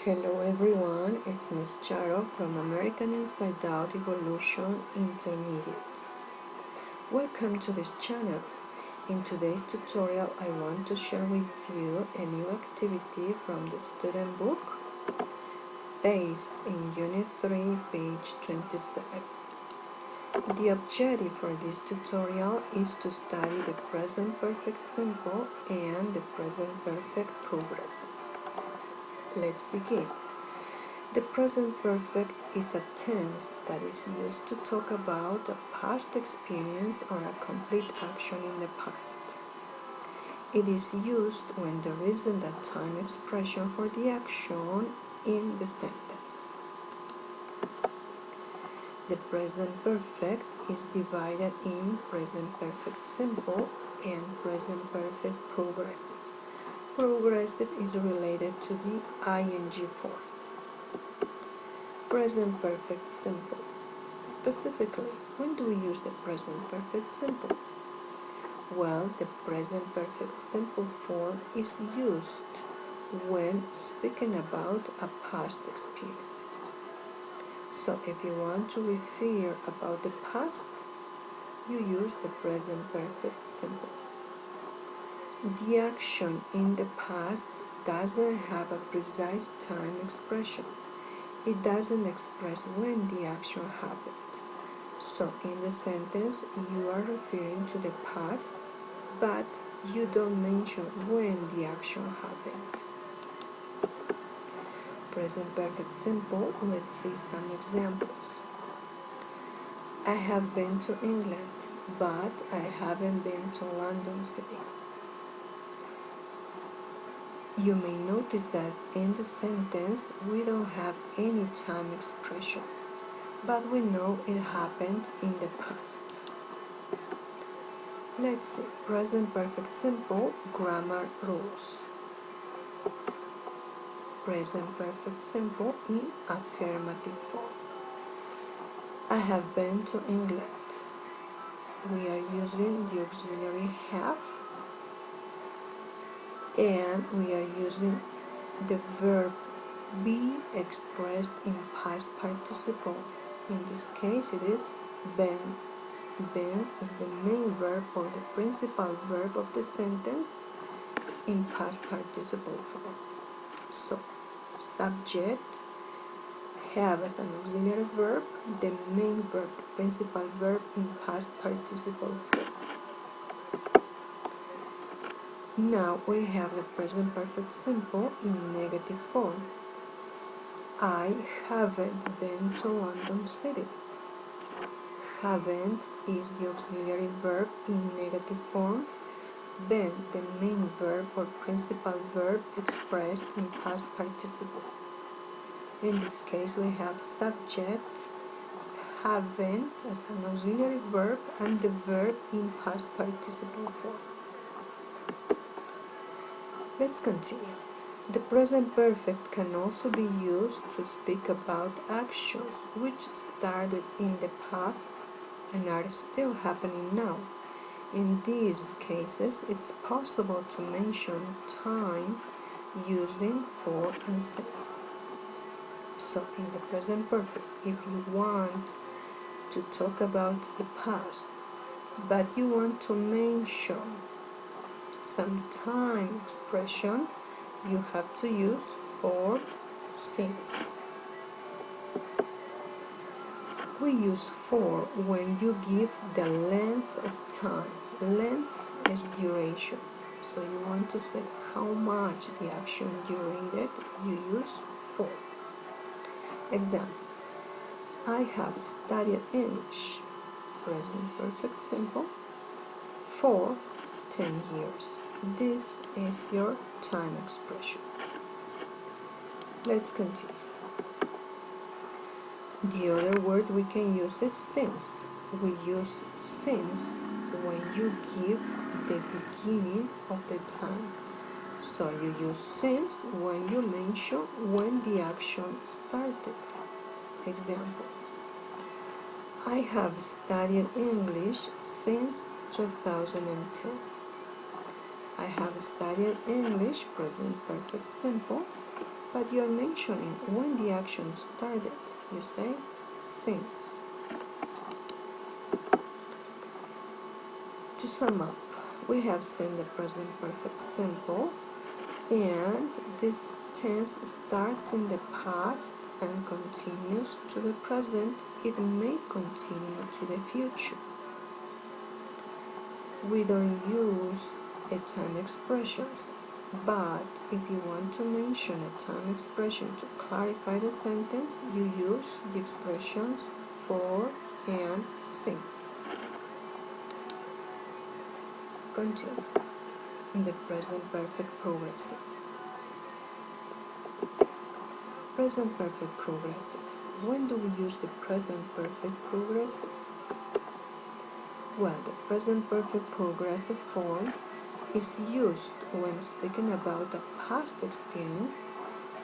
Hello everyone, it's Miss Charo from American Inside Out Evolution Intermediate. Welcome to this channel. In today's tutorial, I want to share with you a new activity from the student book based in Unit 3, page 27. The objective for this tutorial is to study the present perfect simple and the present perfect progressive. Let's begin. The present perfect is a tense that is used to talk about a past experience or a complete action in the past. It is used when there isn't a time expression for the action in the sentence. The present perfect is divided in present perfect simple and present perfect progressive. Progressive is related to the ing form. Present perfect simple. Specifically, when do we use the present perfect simple? Well, the present perfect simple form is used when speaking about a past experience. So if you want to refer about the past, you use the present perfect simple. The action in the past doesn't have a precise time expression. It doesn't express when the action happened. So in the sentence, you are referring to the past, but you don't mention when the action happened. Present perfect simple, let's see some examples. I have been to England, but I haven't been to London City. You may notice that in the sentence we don't have any time expression, but we know it happened in the past. Let's see, present perfect simple grammar rules. Present perfect simple in affirmative form. I have been to England. We are using the auxiliary have, and we are using the verb be expressed in past participle. In this case, it is been. Been is the main verb or the principal verb of the sentence in past participle form. So, subject, have as an auxiliary verb, the main verb, the principal verb in past participle form. Now we have the present perfect simple in negative form. I haven't been to London City. Haven't is the auxiliary verb in negative form, been the main verb or principal verb expressed in past participle. In this case, we have subject, haven't as an auxiliary verb, and the verb in past participle form. Let's continue. The present perfect can also be used to speak about actions which started in the past and are still happening now. In these cases, it's possible to mention time using for and since. So in the present perfect, if you want to talk about the past, but you want to mention some time expression, you have to use for since. We use for when you give the length of time. Length is duration. So you want to say how much the action durated, you use for. Example, I have studied English, present perfect simple, for 10 years. This is your time expression. Let's continue. The other word we can use is since. We use since when you give the beginning of the time. So you use since when you mention when the action started. Example, I have studied English since 2010. I have studied English, present perfect simple, but you're mentioning when the action started. You say since. To sum up, we have seen the present perfect simple, and this tense starts in the past and continues to the present. It may continue to the future. We don't use a time expressions, but if you want to mention a time expression to clarify the sentence, you use the expressions for and since. Continue. In the present perfect progressive. Present perfect progressive. When do we use the present perfect progressive? Well, the present perfect progressive form is used when speaking about a past experience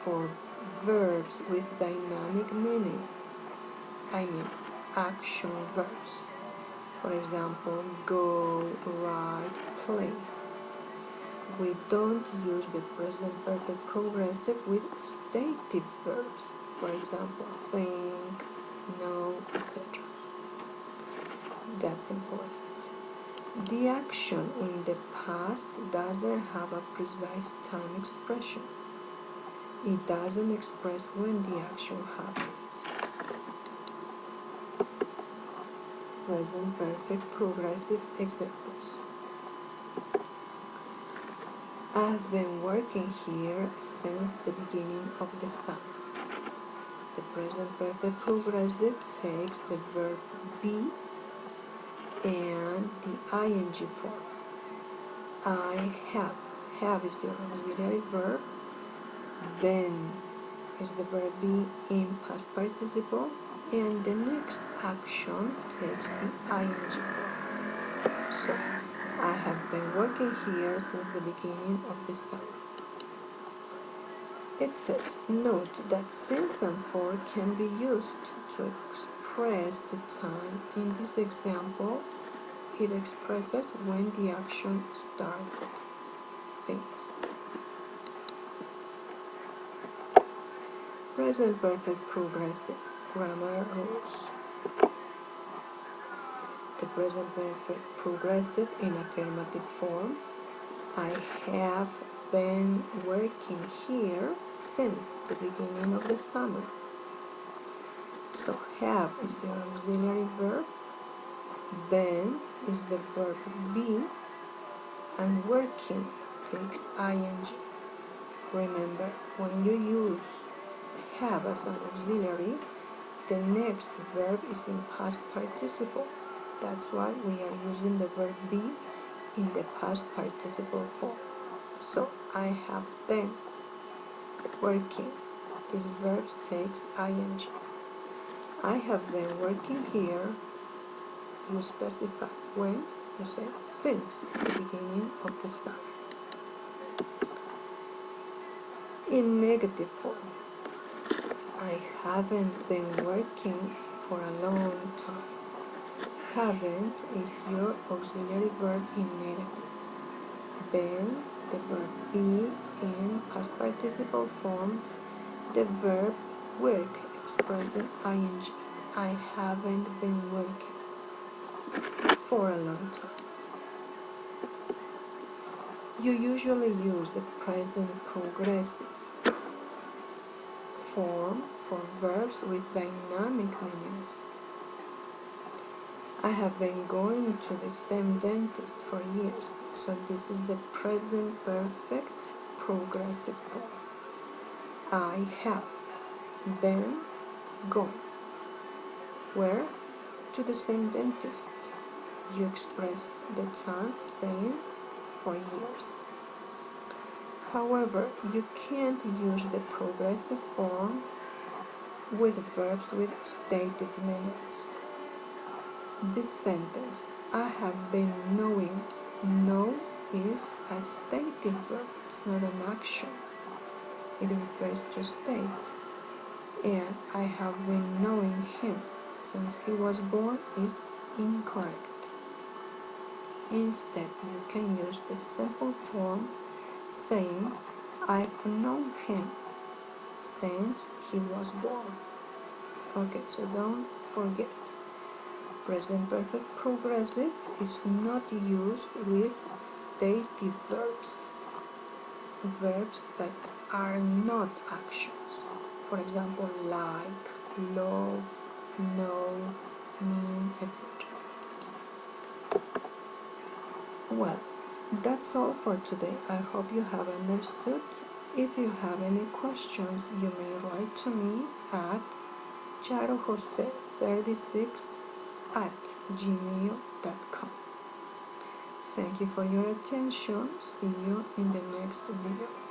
for verbs with dynamic meaning. I mean, action verbs. For example, go, ride, play. We don't use the present perfect progressive with stative verbs. For example, think, know, etc. That's important. The action in the past doesn't have a precise time expression. It doesn't express when the action happened. Present perfect progressive examples. I've been working here since the beginning of the summer. The present perfect progressive takes the verb be and the ing form. I have. Have is the auxiliary verb. Been is the verb be in past participle. And the next action takes the ing form. So, I have been working here since the beginning of the summer. It says, note that since and for can be used to express the time. In this example, it expresses when the action started. Since. Present perfect progressive grammar rules. The present perfect progressive in affirmative form. I have been working here since the beginning of the summer. So have is the auxiliary verb, been is the verb be, and working takes ing. Remember, when you use have as an auxiliary, the next verb is in past participle. That's why we are using the verb be in the past participle form. So, I have been working. This verb takes ing. I have been working here. You specify when, you say since the beginning of the summer. In negative form, I haven't been working for a long time. Haven't is your auxiliary verb in negative. Been, the verb be in past participle form, the verb work expressing ing. I haven't been working for a long time. You usually use the present progressive form for verbs with dynamic meanings. I have been going to the same dentist for years, so this is the present perfect progressive form. I have been gone. Where? To the same dentist. You express the time saying for years. However, you can't use the progressive form with verbs with stative meanings. This sentence, I have been knowing, know is a stative verb, it's not an action. It refers to state. And I have been knowing him since he was born is incorrect. Instead, you can use the simple form saying, I've known him since he was born. Okay, so don't forget. Present perfect progressive is not used with stative verbs, verbs that are not actions. For example, like, love, know, mean, etc. Well, that's all for today. I hope you have understood. If you have any questions, you may write to me at charojose36 at gmail.com. Thank you for your attention. See you in the next video.